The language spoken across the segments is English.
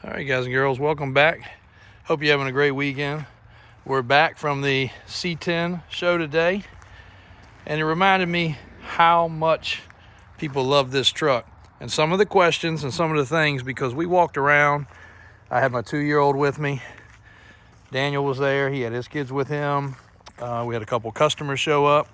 All right, guys and girls, welcome back. Hope you're having a great weekend. We're back from the C10 show today, and it reminded me how much people love this truck and some of the questions and some of the things, because we walked around. I had my 2-year-old with me. Daniel was there. He had his kids with him. We had a couple customers show up,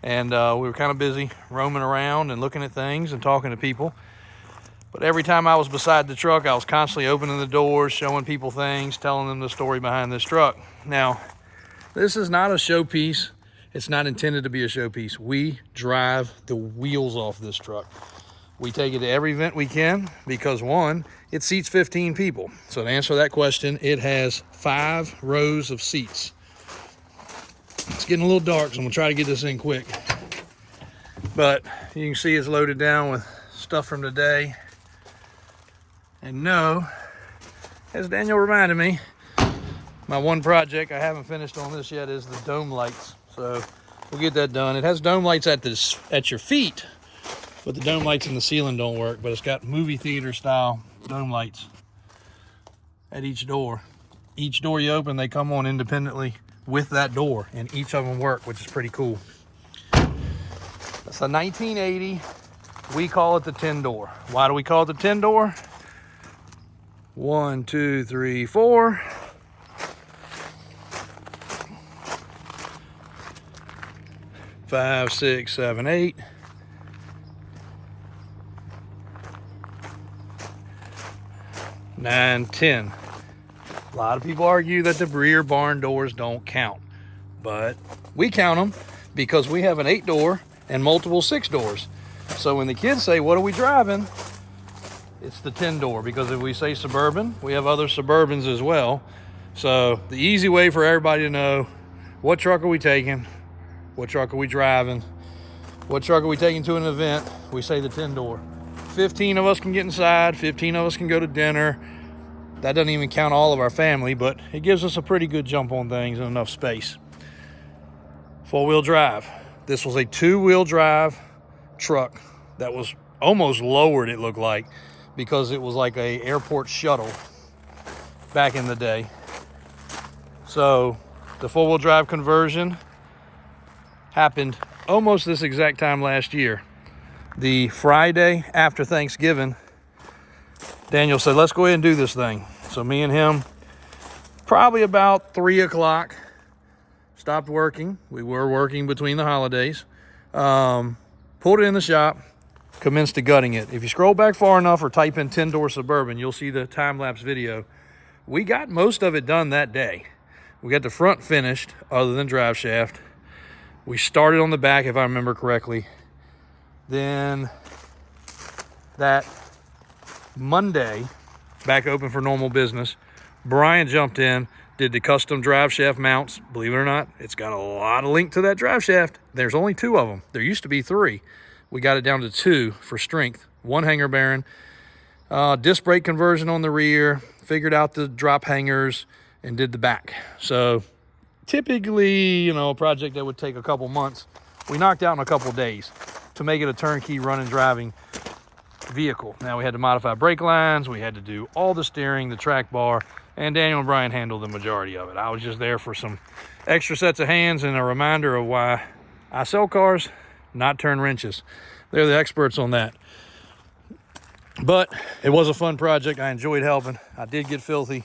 and we were kind of busy roaming around and looking at things and talking to people. But every time I was beside the truck, I was constantly opening the doors, showing people things, telling them the story behind this truck. Now, this is not a showpiece. It's not intended to be a showpiece. We drive the wheels off this truck. We take it to every event we can because, one, it seats 15 people. So to answer that question, it has 5 rows of seats. It's getting a little dark, so I'm gonna try to get this in quick. But you can see it's loaded down with stuff from today. And no, as Daniel reminded me, my one project I haven't finished on this yet is the dome lights. So we'll get that done. It has dome lights at your feet, but the dome lights in the ceiling don't work. But it's got movie theater style dome lights at each door. Each door you open, they come on independently with that door, and each of them work, which is pretty cool. It's a 1980. We call it the 10-door. Why do we call it the 10-door? 1, 2, 3, 4. Five, 6, 7, 8. 9, 10. A lot of people argue that the rear barn doors don't count, but we count them because we have an 8-door and multiple 6 doors. So when the kids say, "What are we driving?" it's the 10-door, because if we say Suburban, we have other Suburbans as well. So the easy way for everybody to know, what truck are we taking? What truck are we driving? What truck are we taking to an event? We say the 10-door. 15 of us can get inside. 15 of us can go to dinner. That doesn't even count all of our family, but it gives us a pretty good jump on things and enough space. 4-wheel drive. This was a 2-wheel drive truck that was almost lowered, it looked like, because it was like a airport shuttle back in the day. So the 4-wheel drive conversion happened almost this exact time last year. The Friday after Thanksgiving, Daniel said, "Let's go ahead and do this thing." So me and him, probably about 3 o'clock, stopped working. We were working between the holidays. Pulled it in the shop, commenced to gutting it. If you scroll back far enough or type in 10-door Suburban, you'll see the time-lapse video. We got most of it done that day. We got the front finished, other than drive shaft. We started on the back, if I remember correctly. Then that Monday, back open for normal business, Brian jumped in, did the custom drive shaft mounts. Believe it or not, it's got a lot of link to that drive shaft. There's only 2 of them. There used to be 3. We got it down to 2 for strength. 1 hanger bearing, disc brake conversion on the rear, figured out the drop hangers, and did the back. So typically, a project that would take a couple months, we knocked out in a couple days to make it a turnkey running driving vehicle. Now we had to modify brake lines, we had to do all the steering, the track bar, and Daniel and Brian handled the majority of it. I was just there for some extra sets of hands and a reminder of why I sell cars, not turn wrenches. They're the experts on that. But it was a fun project. I enjoyed helping. I did get filthy.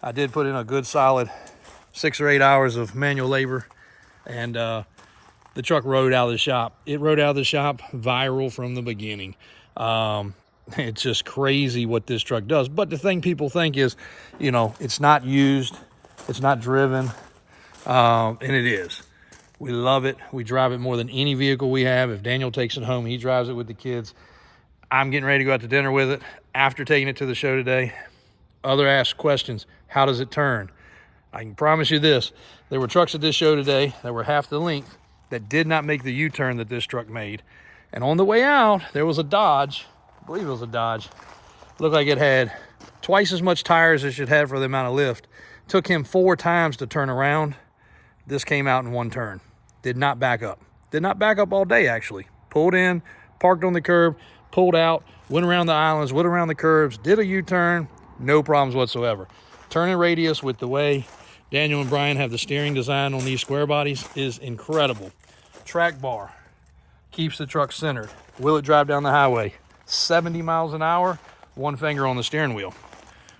I did put in a good solid 6 or 8 hours of manual labor, and the truck rode out of the shop. It rode out of the shop viral from the beginning. It's just crazy what this truck does. But the thing people think is, it's not used, it's not driven, and it is. We love it. We drive it more than any vehicle we have. If Daniel takes it home, he drives it with the kids. I'm getting ready to go out to dinner with it after taking it to the show today. Other asked questions: how does it turn? I can promise you this: there were trucks at this show today that were half the length that did not make the U-turn that this truck made. And on the way out, there was a Dodge. I believe it was a Dodge. Looked like it had twice as much tires as it had for the amount of lift. Took him 4 times to turn around. This came out in 1 turn. Did not back up. Did not back up all day, actually. Pulled in, parked on the curb, pulled out, went around the islands, went around the curves, did a U-turn, No problems whatsoever. Turning radius with the way Daniel and Brian have the steering design on these square bodies is incredible. Track bar keeps the truck centered. Will it drive down the highway? 70 miles an hour, one finger on the steering wheel.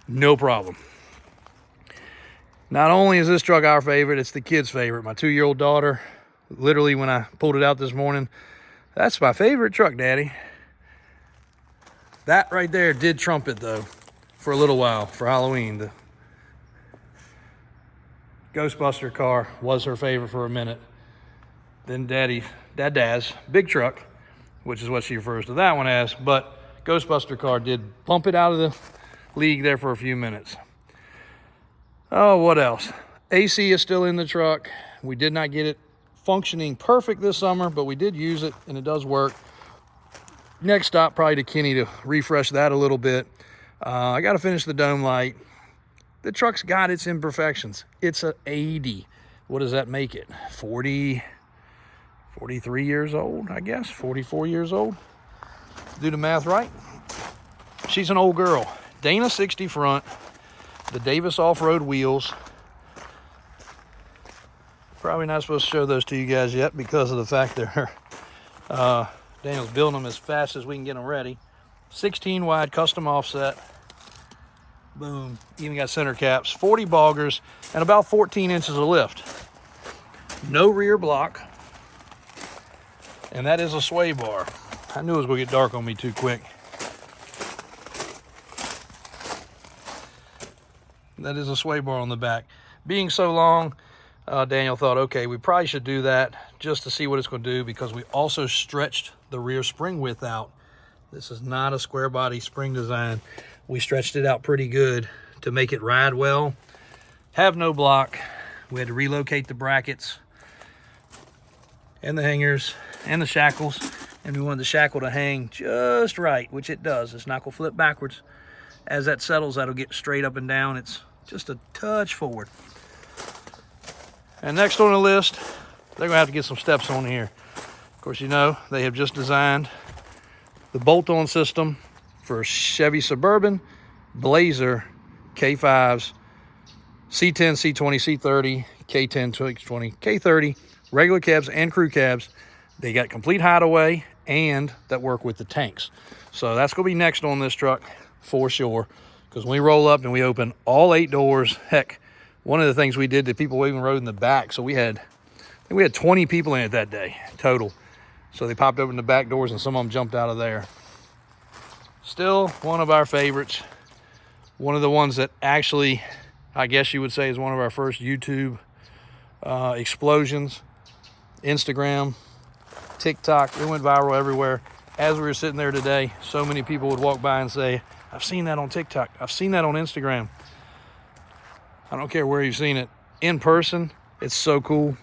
No problem. Not only is this truck our favorite, it's the kids' favorite. My 2-year-old daughter, literally when I pulled it out this morning, that's my favorite truck, Daddy. That right there did trump it though for a little while for Halloween. The Ghostbuster car was her favorite for a minute. Then Dad's big truck, which is what she refers to that one as, but Ghostbuster car did bump it out of the league there for a few minutes. Oh, what else? AC is still in the truck. We did not get it functioning perfect this summer, but we did use it and it does work. Next stop probably to Kenny to refresh that a little bit. I got to finish the dome light. The truck's got its imperfections. It's an 80. What does that make it? 43 years old, I guess. 44 years old. Do the math right. She's an old girl. Dana 60 front. The Davis off-road wheels. Probably not supposed to show those to you guys yet because of the fact they're Daniel's building them as fast as we can get them ready. 16 wide custom offset. Boom. Even got center caps. 40 boggers and about 14 inches of lift. No rear block. And that is a sway bar. I knew it was going to get dark on me too quick. That is a sway bar on the back. Being so long, Daniel thought, okay, we probably should do that just to see what it's going to do, because we also stretched the rear spring width out. This is not a square body spring design. We stretched it out pretty good to make it ride well. Have no block. We had to relocate the brackets and the hangers and the shackles, and we wanted the shackle to hang just right, which it does. It's not going to flip backwards. As that settles, that'll get straight up and down. It's just a touch forward. And next on the list, they're going to have to get some steps on here. Of course, you know, they have just designed the bolt-on system for Chevy Suburban, Blazer, K5s, C10, C20, C30, K10, C20, K30, regular cabs and crew cabs. They got complete hideaway and that work with the tanks. So that's going to be next on this truck for sure. Because when we roll up and we open all 8 doors, heck, one of the things we did that people even rode in the back. So we had 20 people in it that day total. So they popped open the back doors and some of them jumped out of there. Still one of our favorites. One of the ones that actually, I guess you would say, is one of our first YouTube explosions. Instagram, TikTok, it went viral everywhere. As we were sitting there today, so many people would walk by and say, I've seen that on TikTok. I've seen that on Instagram. I don't care where you've seen it. In person, it's so cool.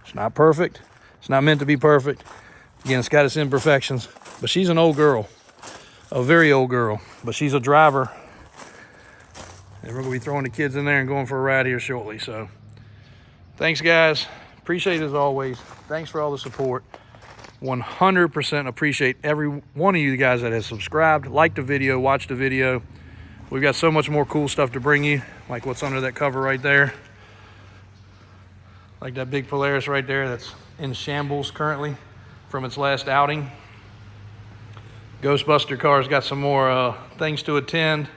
It's not perfect. It's not meant to be perfect. Again, it's got its imperfections. But she's an old girl. A very old girl. But she's a driver. And we're going to be throwing the kids in there and going for a ride here shortly. So, thanks, guys. Appreciate it as always. Thanks for all the support. 100% appreciate every one of you guys that has subscribed, liked the video, watched the video. We've got so much more cool stuff to bring you, like what's under that cover right there. Like that big Polaris right there that's in shambles currently from its last outing. Ghostbuster car's got some more things to attend.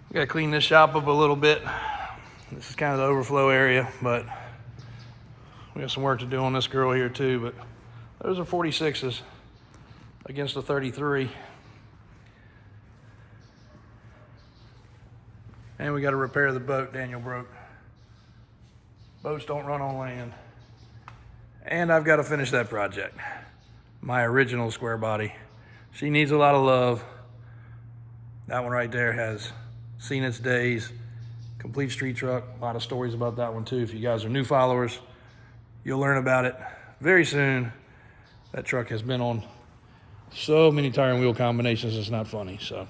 We gotta clean this shop up a little bit. This is kind of the overflow area, but we got some work to do on this girl here too. But those are 46s against a 33. And we got to repair the boat Daniel broke. Boats don't run on land. And I've got to finish that project. My original square body. She needs a lot of love. That one right there has seen its days. Complete street truck. A lot of stories about that one too. If you guys are new followers, you'll learn about it very soon. That truck has been on so many tire and wheel combinations, it's not funny. So,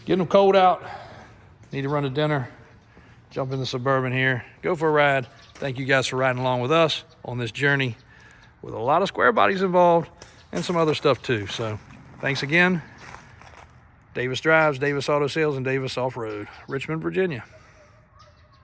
getting them cold out. Need to run to dinner. Jump in the Suburban here. Go for a ride. Thank you guys for riding along with us on this journey with a lot of square bodies involved and some other stuff too. So, Thanks again. Davis Drives, Davis Auto Sales, and Davis Off-Road, Richmond, Virginia.